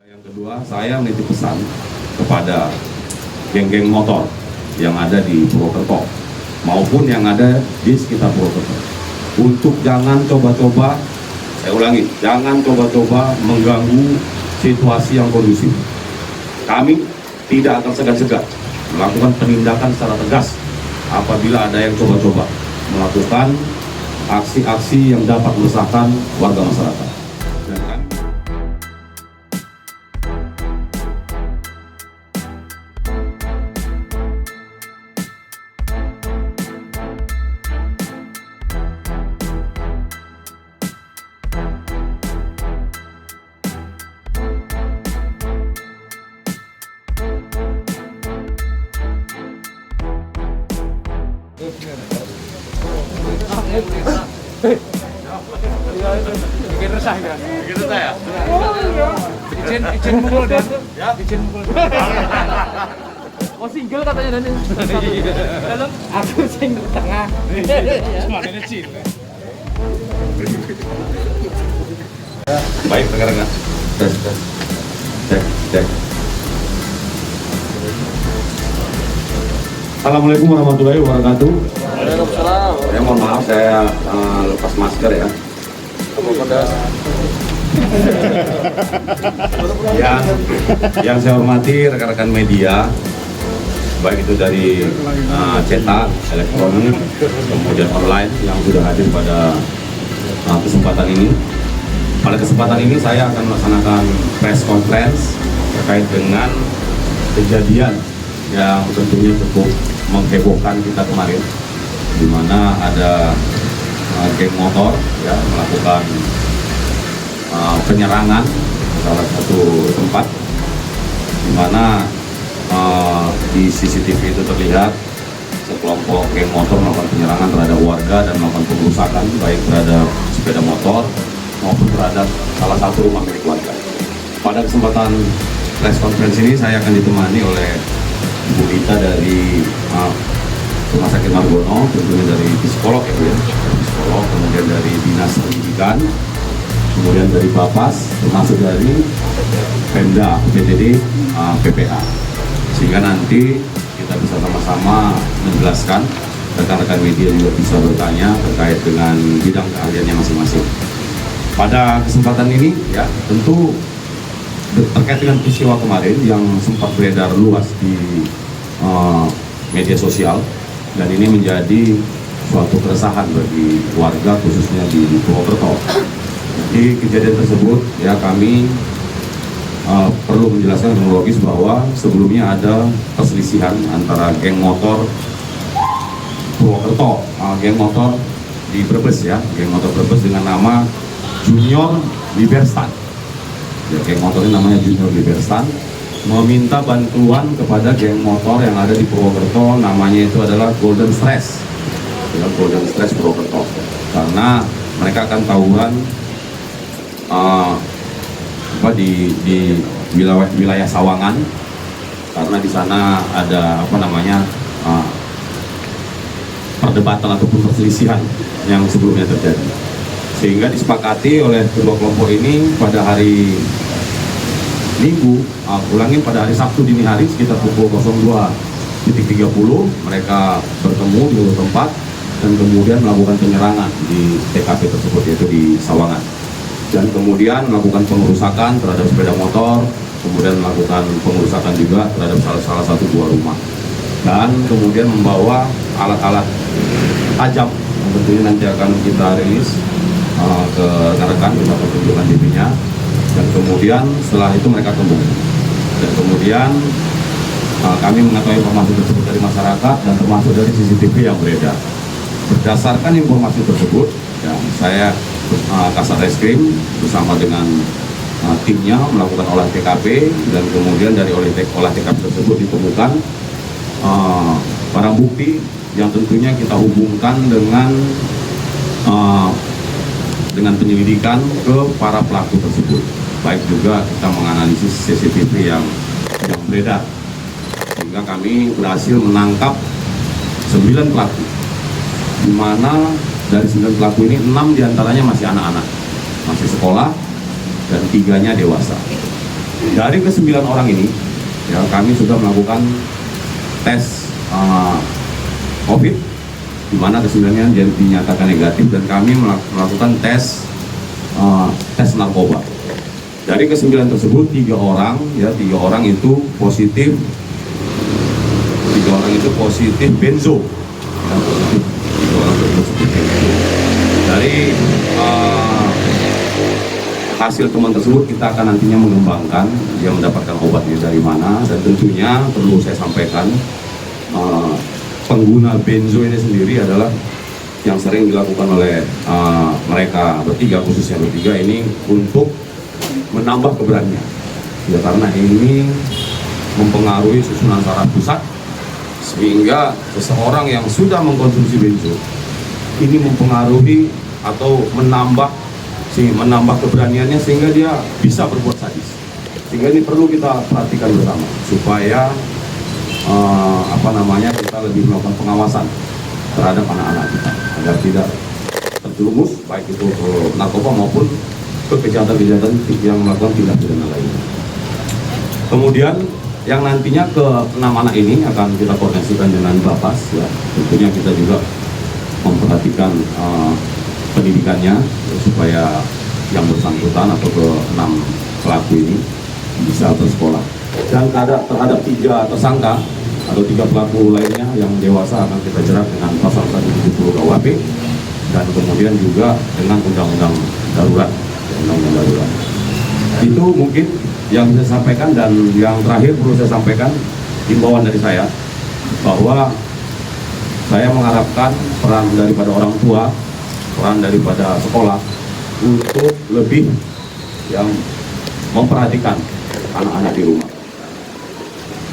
Yang kedua, saya menitip pesan kepada geng-geng motor yang ada di Purwokerto maupun yang ada di sekitar Purwokerto untuk jangan coba-coba, saya ulangi, jangan coba-coba mengganggu situasi yang kondusif. Kami tidak akan segan-segan melakukan penindakan secara tegas apabila ada yang coba-coba melakukan aksi-aksi yang dapat meresahkan warga masyarakat. Dan kami bikin resah ya? Bikin resah ya? Izin mukul dan ya? Izin mukul. Oh single katanya nanti. Dalam aku single tengah. Semua ada cin. Baik, rekan-rekan. Cek. Assalamualaikum warahmatullahi wabarakatuh. Waalaikumsalam. Ya mohon maaf saya lepas masker ya. Yang saya hormati rekan-rekan media, baik itu dari cetak, elektronik, kemudian online yang sudah hadir pada kesempatan ini. Pada kesempatan ini saya akan melaksanakan press conference terkait dengan kejadian yang tentunya cukup menghebohkan kita kemarin, di mana ada geng motor ya melakukan penyerangan ke salah satu tempat, di mana di CCTV itu terlihat sekelompok geng motor melakukan penyerangan terhadap warga dan melakukan pengerusakan baik terhadap sepeda motor maupun terhadap salah satu rumah milik warga. Pada kesempatan press conference ini saya akan ditemani oleh Bu Rita dari Rumah Sakit Margono, tentunya dari psikolog ya Bu ya, psikolog, kemudian dari Dinas Pendidikan, kemudian dari Bapas, termasuk dari Pemda, PTD, PPA, sehingga nanti kita bisa sama-sama menjelaskan, rekan-rekan media juga bisa bertanya terkait dengan bidang keahliannya masing-masing. Pada kesempatan ini ya tentu terkait dengan peristiwa kemarin yang sempat beredar luas di media sosial, dan ini menjadi suatu keresahan bagi warga khususnya di Purwokerto. Di kejadian tersebut ya kami perlu menjelaskan kronologis bahwa sebelumnya ada perselisihan antara geng motor Purwokerto, geng motor di Brebes ya, geng motor Brebes dengan nama Junior Liberstan. Ya, geng motor ini namanya Junior Liberstan, meminta bantuan kepada geng motor yang ada di Purwokerto, namanya itu adalah Golden Stress, ya, Golden Stress Purwokerto, karena mereka akan tawuran di wilayah Sawangan, karena di sana ada perdebatan ataupun perselisihan yang sebelumnya terjadi. Sehingga disepakati oleh kedua kelompok ini pada hari Minggu, pada hari Sabtu dini hari sekitar pukul 02.30 mereka bertemu di suatu tempat dan kemudian melakukan penyerangan di TKP tersebut, yaitu di Sawangan, dan kemudian melakukan pengerusakan terhadap sepeda motor, kemudian melakukan pengerusakan juga terhadap salah satu buah rumah, dan kemudian membawa alat-alat tajam yang tentunya nanti akan kita rilis ke rekan-rekan, kita akan tunjukkan DP-nya, dan kemudian setelah itu mereka kembali, dan kemudian kami mengetahui informasi tersebut dari masyarakat dan termasuk dari CCTV yang beredar. Berdasarkan informasi tersebut, ya, saya Kasat Reskrim bersama dengan timnya melakukan olah TKP, dan kemudian dari olah TKP tersebut ditemukan barang bukti yang tentunya kita hubungkan dengan penyelidikan ke para pelaku tersebut. Baik juga kita menganalisis CCTV yang beredar, sehingga kami berhasil menangkap 9 pelaku, di mana dari 9 pelaku ini 6 diantaranya masih anak-anak, masih sekolah, dan 3-nya dewasa. Dari ke-9 orang ini, ya kami sudah melakukan tes COVID, di mana ke-9-nya dinyatakan negatif, dan kami melakukan tes narkoba. Dari ke-9 tersebut 3 orang, ya 3 orang itu positif, 3 orang itu positif benzo. Ya, positif, 3 orang itu positif benzo. Dari hasil teman tersebut kita akan nantinya mengembangkan dia mendapatkan obat ini dari mana, dan tentunya perlu saya sampaikan pengguna benzo ini sendiri adalah yang sering dilakukan oleh mereka bertiga, khususnya bertiga ini untuk menambah keberanian ya, karena ini mempengaruhi susunan saraf pusat, sehingga seseorang yang sudah mengkonsumsi benzo ini mempengaruhi atau menambah keberaniannya, sehingga dia bisa berbuat sadis. Sehingga ini perlu kita perhatikan bersama supaya kita lebih melakukan pengawasan terhadap anak-anak kita agar tidak terjerumus baik itu ke narkoba maupun ke kejahatan-kejahatan yang melakukan tindak pidana lainnya. Kemudian yang nantinya ke-6 anak ini akan kita koordinasikan dengan Bapas, ya. Tentunya kita juga memperhatikan pendidikannya supaya yang bersangkutan atau ke-6 pelaku ini bisa bersekolah. Dan terhadap 3 tersangka atau 3 pelaku lainnya yang dewasa akan kita jerat dengan pasal 170 KUHP dan kemudian juga dengan undang-undang darurat. Itu mungkin yang bisa saya sampaikan, dan yang terakhir perlu saya sampaikan himbauan dari saya bahwa saya mengharapkan peran daripada orang tua, peran daripada sekolah untuk lebih yang memperhatikan anak-anak di rumah.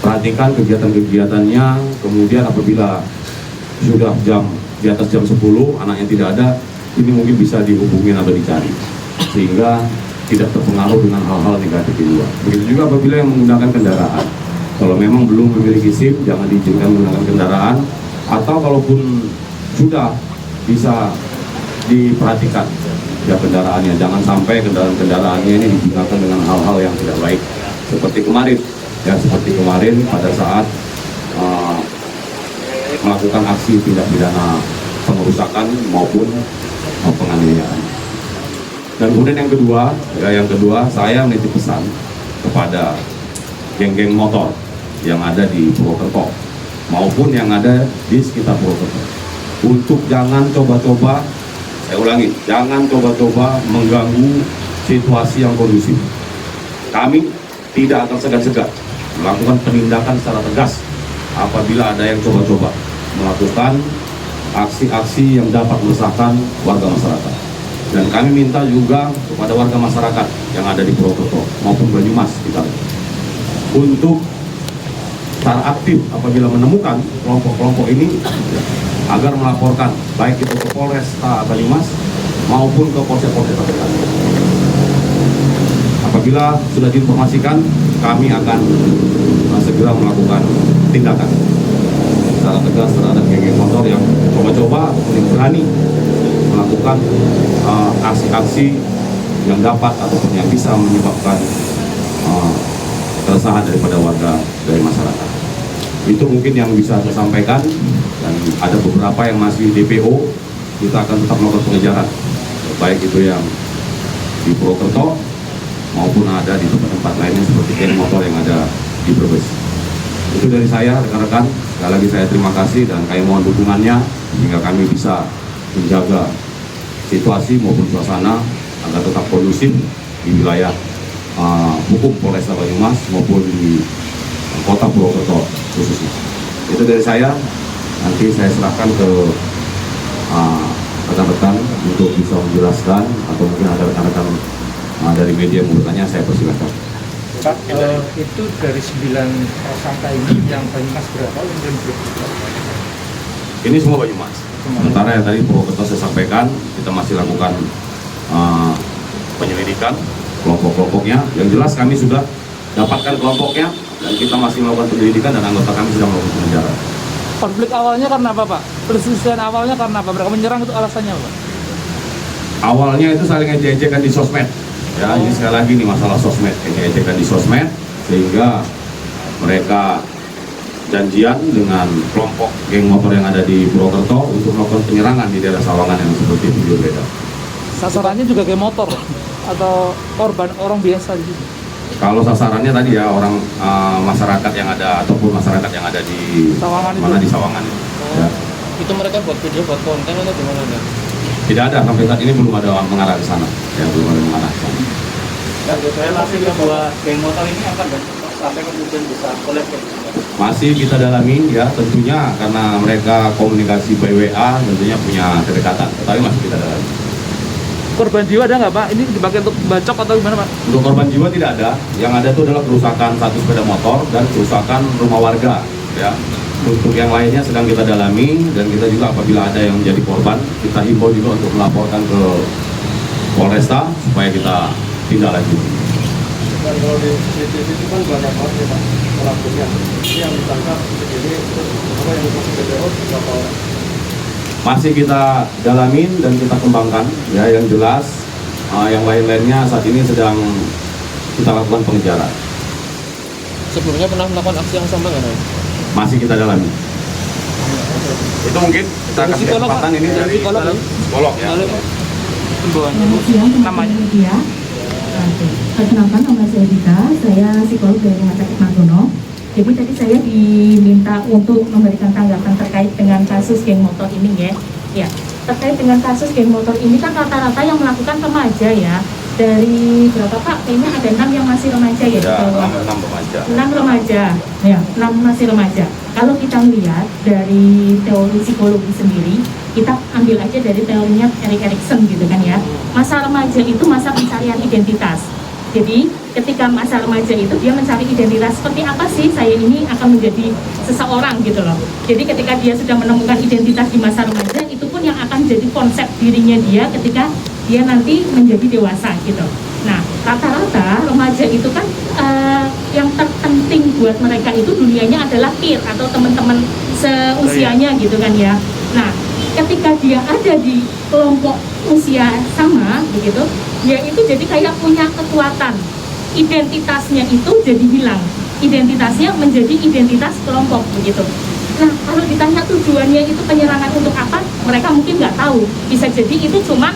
Perhatikan kegiatan-kegiatannya, kemudian apabila sudah di atas jam 10 anaknya tidak ada, ini mungkin bisa dihubungin atau dicari, sehingga tidak terpengaruh dengan hal-hal negatif di luar. Begitu juga apabila yang menggunakan kendaraan, kalau memang belum memiliki SIM, jangan diizinkan menggunakan kendaraan, atau kalaupun sudah bisa diperhatikan ya kendaraannya, jangan sampai kendaraan-kendaraannya ini digunakan dengan hal-hal yang tidak baik, seperti kemarin pada saat melakukan aksi tindak pidana pengerusakan maupun penganiayaan. Dan kemudian yang kedua saya menitip pesan kepada geng-geng motor yang ada di Purwokerto maupun yang ada di sekitar Purwokerto untuk jangan coba-coba, saya ulangi, jangan coba-coba mengganggu situasi yang kondusif. Kami tidak akan segan-segan melakukan penindakan secara tegas apabila ada yang coba-coba melakukan aksi-aksi yang dapat meresahkan warga masyarakat. Dan kami minta juga kepada warga masyarakat yang ada di Purwokerto maupun Banyumas kita untuk secara aktif apabila menemukan kelompok-kelompok ini agar melaporkan baik itu ke Polresta Banyumas maupun ke polsek-polsek terdekat. Apabila sudah diinformasikan, kami akan segera melakukan tindakan secara tegas terhadap geng-geng motor yang coba-coba ataupun yang berani melakukan aksi-aksi yang dapat ataupun yang bisa menyebabkan keresahan daripada warga dari masyarakat. Itu mungkin yang bisa saya sampaikan, dan ada beberapa yang masih DPO, kita akan tetap melakukan pengejaran, baik itu yang di Purwokerto maupun ada di tempat-tempat lainnya seperti geng motor yang ada di Brebes. Itu dari saya, rekan-rekan. Sekali lagi saya terima kasih dan kami mohon dukungannya sehingga kami bisa menjaga situasi maupun suasana agar tetap kondusif di wilayah hukum Polresta Banyumas maupun di kota Purwokerto khususnya. Itu dari saya. Nanti saya serahkan ke rekan-rekan untuk bisa menjelaskan, atau mungkin ada rekan-rekan dari media yang bertanya, saya persilakan. Pak, itu dari 9 tersangka ini yang Banyumas berapa? Ini semua Banyumas. Sementara yang tadi Purwokerto saya sampaikan, kita masih lakukan penyelidikan kelompok-kelompoknya. Yang jelas kami sudah dapatkan kelompoknya dan kita masih melakukan penyelidikan dan anggota kami sudah melakukan pengejaran. Konflik awalnya karena apa, Pak? Perselisihan awalnya karena apa? Mereka menyerang itu alasannya, Pak? Awalnya itu saling ejek-ejekan di sosmed. Ya, ini sekali lagi nih masalah sosmed, ejek-ejekan di sosmed, sehingga mereka janjian dengan kelompok geng motor yang ada di Purwokerto untuk melakukan penyerangan di daerah Sawangan yang seperti video beredar. Sasarannya juga kayak motor atau korban orang biasa gitu. Kalau sasarannya tadi ya orang masyarakat yang ada ataupun masyarakat yang ada di Sawangan itu. mana di Sawangan itu. Ya. Itu mereka buat video, buat konten atau gimana? Tidak ada sampai saat ini belum ada mengarah ke sana. Ya, belum ada mengarah ke sana. Dan saya masih bahwa geng motor ini akan sampai kemudian bisa collab. Masih kita dalami ya, tentunya karena mereka komunikasi by WA tentunya punya kedekatan, tetapi masih kita dalami. Korban jiwa ada nggak Pak? Ini dipakai untuk bacok atau gimana Pak? Untuk korban jiwa tidak ada, yang ada itu adalah kerusakan satu sepeda motor dan kerusakan rumah warga ya. Untuk yang lainnya sedang kita dalami dan kita juga apabila ada yang menjadi korban, kita himbau juga untuk melaporkan ke Polresta supaya kita tindak lanjut. Dan kalau di CCTV itu kan banyak banget ya Pak pelakunya. Ini yang ditangkap ini apa yang ditangkap PPO berapa orang? Masih kita dalamin dan kita kembangkan ya, yang jelas yang lain-lainnya saat ini sedang kita lakukan pengejaran. Sebelumnya pernah melakukan aksi yang sama nggak? Masih kita dalami. Itu mungkin kita kasih kesempatan ini dari psikolog ya. Selamat siang, Namanya? media. Perkenalkan, nama saya Dita, saya psikolog dari Rumah Sakit Margono. Jadi tadi saya diminta untuk memberikan tanggapan terkait dengan kasus geng motor ini ya. Ya, terkait dengan kasus geng motor ini kan rata-rata yang melakukan remaja ya. Dari berapa Pak? Kayaknya ada 6 yang masih remaja ya. Ya, di bawah. 6 remaja. 6 remaja, ya, 6 masih remaja. Kalau kita melihat dari teori psikologi sendiri, kita ambil aja dari teorinya Erik Erikson gitu kan ya. Masa remaja itu masa pencarian identitas. Jadi ketika masa remaja itu dia mencari identitas seperti apa sih saya ini akan menjadi seseorang gitu loh. Jadi ketika dia sudah menemukan identitas di masa remaja, itu pun yang akan jadi konsep dirinya dia ketika dia nanti menjadi dewasa gitu. Nah, rata-rata remaja itu kan yang terpenting buat mereka itu dunianya adalah peer atau teman-teman seusianya gitu kan ya. Nah, ketika dia ada di kelompok usia sama begitu, dia itu jadi kayak punya kekuatan. Identitasnya itu jadi hilang. Identitasnya menjadi identitas kelompok begitu. Nah, kalau ditanya tujuannya itu penyerangan untuk apa, mereka mungkin nggak tahu. Bisa jadi itu cuma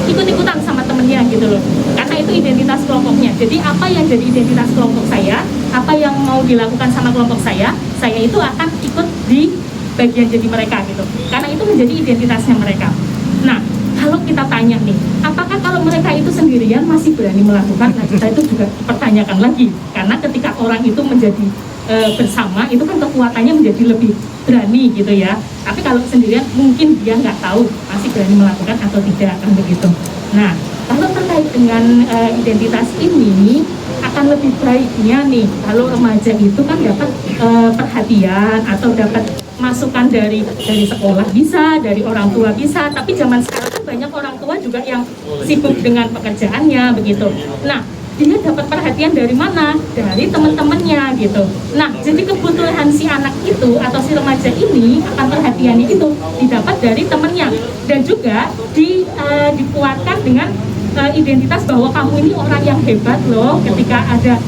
ikut-ikutan sama temennya gitu loh, karena itu identitas kelompoknya. Jadi apa yang jadi identitas kelompok saya, apa yang mau dilakukan sama kelompok saya itu akan ikut di bagian jadi mereka gitu, karena itu menjadi identitasnya mereka. Nah, kalau kita tanya nih, apakah kalau mereka itu sendirian masih berani melakukan? Nah, kita itu juga pertanyakan lagi, karena ketika orang itu menjadi bersama, itu kan kekuatannya menjadi lebih berani gitu ya. Tapi kalau sendirian mungkin dia nggak tahu masih berani melakukan atau tidak kan begitu. Nah, kalau terkait dengan identitas ini akan lebih baiknya nih kalau remaja itu kan dapat perhatian atau dapat masukan dari sekolah bisa, dari orang tua bisa, tapi zaman sekarang kan banyak orang tua juga yang sibuk dengan pekerjaannya begitu. Nah, dia dapat perhatian dari mana? Dari teman-temannya gitu. Nah, jadi kebutuhan si anak itu atau si remaja ini akan perhatiannya itu didapat dari temannya dan juga dikuatkan dengan identitas bahwa kamu ini orang yang hebat loh ketika ada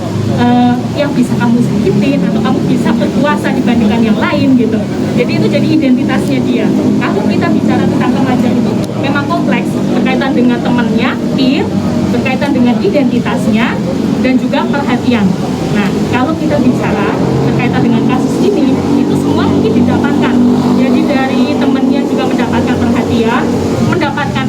yang bisa kamu sakitin atau kamu bisa berkuasa dibandingkan yang lain gitu. Jadi itu jadi identitasnya dia. Kalau kita bicara tentang remaja itu memang kompleks berkaitan dengan temannya, peer, berkaitan dengan identitasnya dan juga perhatian. Nah, kalau kita bicara berkaitan dengan kasus ini, itu semua mungkin didapatkan. Jadi dari temannya juga mendapatkan perhatian, mendapatkan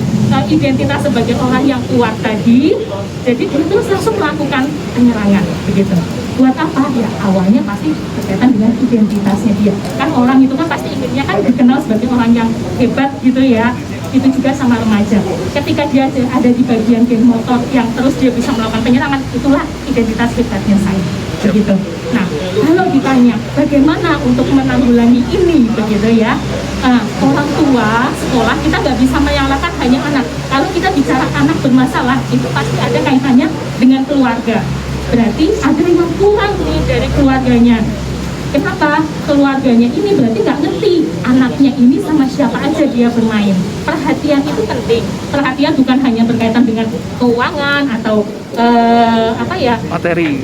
identitas sebagai orang yang kuat tadi, jadi dia terus langsung melakukan penyerangan begitu. Buat apa? Ya awalnya pasti berkaitan dengan identitasnya dia. Kan orang itu kan pasti inginnya kan dikenal sebagai orang yang hebat gitu ya. Itu juga sama remaja. Ketika dia ada di bagian geng motor yang terus dia bisa melakukan penyerangan, itulah identitas hebatnya saya. Begitu. Nah, kalau ditanya bagaimana untuk menanggulangi ini begitu ya, orang tua sekolah kita nggak bisa menyalahkan hanya anak. Kalau kita bicara anak bermasalah itu pasti ada kaitannya dengan keluarga. Berarti ada yang kurang nih dari keluarganya. Kenapa? Keluarganya ini berarti nggak ngerti anaknya ini sama siapa aja dia bermain. Perhatian itu penting. Perhatian bukan hanya berkaitan dengan keuangan atau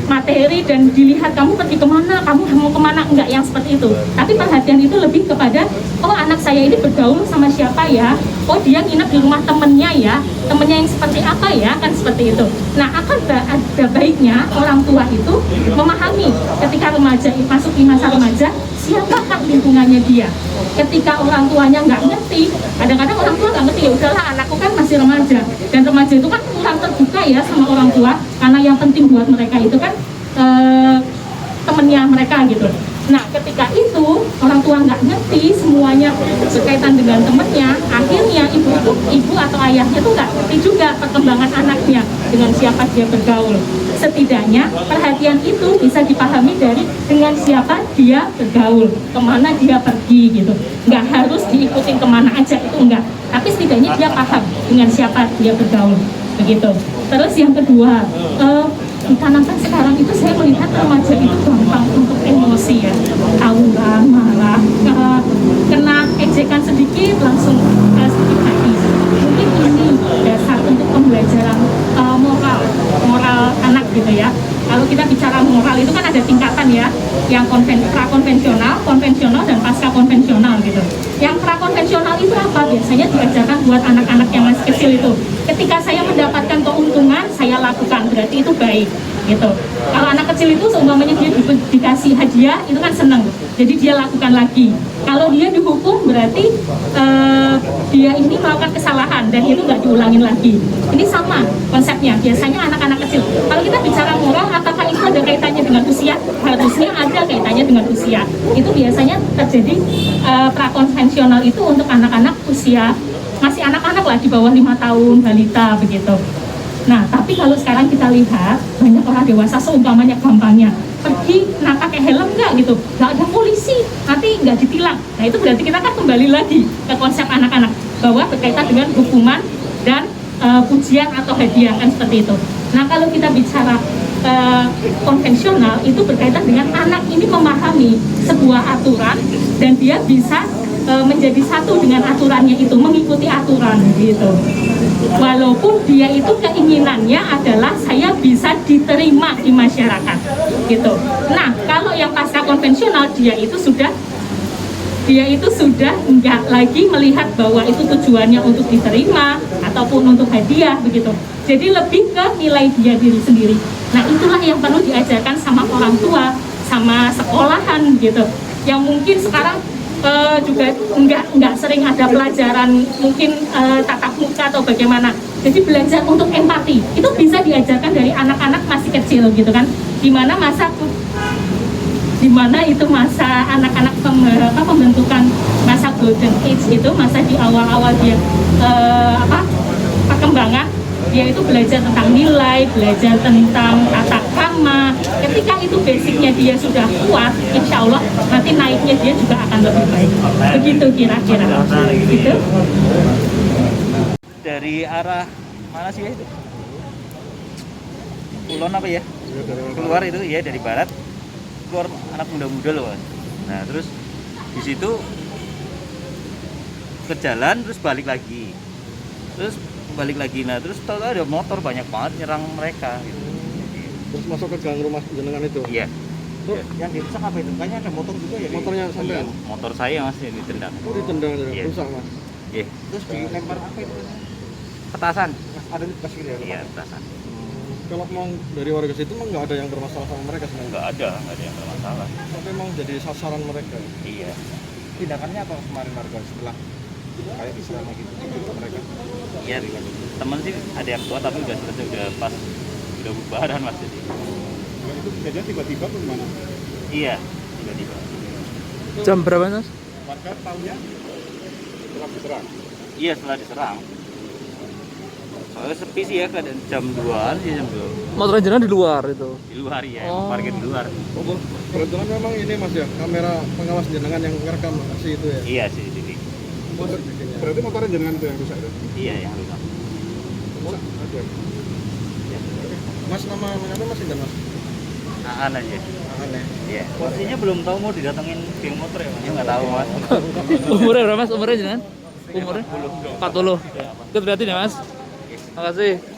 materi dan dilihat kamu pergi kemana, kamu mau kemana, enggak yang seperti itu. Tapi perhatian itu lebih kepada, oh anak saya ini bergaul sama siapa ya, oh dia nginep di rumah temennya ya, temennya yang seperti apa ya, kan seperti itu. Nah akan ada baiknya orang tua itu memahami ketika remaja masuk di masa remaja, siapakah lingkungannya dia. Ketika orang tuanya nggak ngerti, kadang-kadang orang tua nggak ngerti, ya udahlah anakku kan masih remaja, dan remaja itu kan kurang terbuka ya sama orang tua, karena yang penting buat mereka itu kan temennya mereka gitu. Nah ketika itu orang tua nggak ngerti semuanya berkaitan dengan temennya, akhirnya ibu atau ayahnya tuh nggak ngerti juga perkembangan anaknya dengan siapa dia bergaul. Setidaknya perhatian itu bisa dipahami dari dengan siapa dia bergaul, kemana dia pergi gitu. Nggak harus diikutin kemana aja, itu enggak, tapi setidaknya dia paham dengan siapa dia bergaul begitu. Terus yang kedua, dikarenakan sekarang itu saya melihat remaja itu gampang untuk emosi ya, tawuran, marah, kena ejekan sedikit langsung sedikit hati. Mungkin ini dasar untuk pembelajaran moral anak gitu ya. Kalau kita bicara moral itu kan ada tingkatan ya, yang prakonvensional, konvensional, dan pasca konvensional gitu. Yang prakonvensional itu apa? Biasanya diajarkan buat anak-anak yang masih kecil itu. Ketika saya mendapatkan keuntungan, saya lakukan, berarti itu baik gitu. Kalau anak kecil itu seumpamanya dia dikasih hadiah, itu kan seneng, jadi dia lakukan lagi. Kalau dia dihukum, berarti dia ini melakukan kesalahan dan itu nggak diulangin lagi. Ini sama konsepnya, biasanya anak-anak kecil. Kalau kita bicara moral, apakah itu ada kaitannya dengan usia? Harusnya ada kaitannya dengan usia. Itu biasanya terjadi prakonvensional itu untuk anak-anak usia masih anak-anak lah, di bawah 5 tahun, balita begitu. Nah, tapi kalau sekarang kita lihat banyak orang dewasa seumpamanya gampangnya pergi, nah pakai helm nggak gitu, nggak ada polisi, nanti nggak ditilang. Nah itu berarti kita kan kembali lagi ke konsep anak-anak bahwa berkaitan dengan hukuman dan pujian atau hadiah kan seperti itu. Nah kalau kita bicara konvensional itu berkaitan dengan anak ini memahami sebuah aturan dan dia bisa menjadi satu dengan aturannya itu, mengikuti aturan gitu. Walaupun dia itu keinginannya adalah saya bisa diterima di masyarakat gitu. Nah kalau yang pasca konvensional dia itu sudah nggak lagi melihat bahwa itu tujuannya untuk diterima ataupun untuk hadiah begitu. Jadi lebih ke nilai dia diri sendiri. Nah itulah yang perlu diajarkan sama orang tua, sama sekolahan gitu. Yang mungkin sekarang juga nggak sering ada pelajaran mungkin tatap muka atau bagaimana. Jadi belajar untuk empati itu bisa diajarkan dari anak-anak masih kecil gitu kan. Dimana itu masa anak-anak pembentukan masa golden age itu, masa di awal-awal dia perkembangan, dia itu belajar tentang nilai, belajar tentang tata krama. Ketika itu basicnya dia sudah kuat, insya Allah nanti naiknya dia juga akan lebih baik. Begitu kira-kira. Gitu. Dari arah mana sih itu? Kulon apa ya? Keluar itu ya dari barat. Keluar anak muda-muda loh. Nah terus di situ ke jalan terus balik lagi. Nah terus tahu ada motor banyak banget nyerang mereka gitu. Terus masuk ke gang rumah jenengan itu? Iya. Tuh, yang dirusak apa itu? Kayaknya ada motor juga ya? motornya sampai? Motor saya masih ditendang. Oh ditendang, Iya. rusak mas? Iya. Terus dilempar apa itu? Petasan. Ada di bekas gitu ya? Iya petasan. Kalau memang dari warga situ emang nggak ada yang bermasalah sama mereka sebenarnya? Nggak ada yang bermasalah. Tapi emang jadi sasaran mereka? Iya. Tindakannya apa kemarin warga setelah kayak istilahnya gitu mereka? Iya. Temen sih ada yang tua tapi udah selesai, udah bubaran mas jadi. Itu kejadian tiba-tiba bagaimana? Iya. Tiba-tiba. Jam berapa mas? Warga tahunya setelah diserang? Iya setelah diserang. Soalnya sepi sih ya, keadaan jam 2-an sih, jam 2. Motor jenengan di luar itu. Di luar ya, Oh. parkir di luar. Oh, kebetulan memang ini mas ya, kamera pengawas jenengan yang merekam aksi itu ya? Iya sih, jadi. Berarti motornya jenengan itu yang rusak itu? Iya yang rusak. Rusak? Oke. Ya. Mas nama apa mas Intan mas? Aan aja. Aneh. Iya. Posisinya belum tahu mau didatengin geng motor ya, Mas? Ya nggak tahu, Mas. Umurnya berapa mas? Umurnya jenengan? Umurnya? 40. Ikut berarti ya mas? Makasih.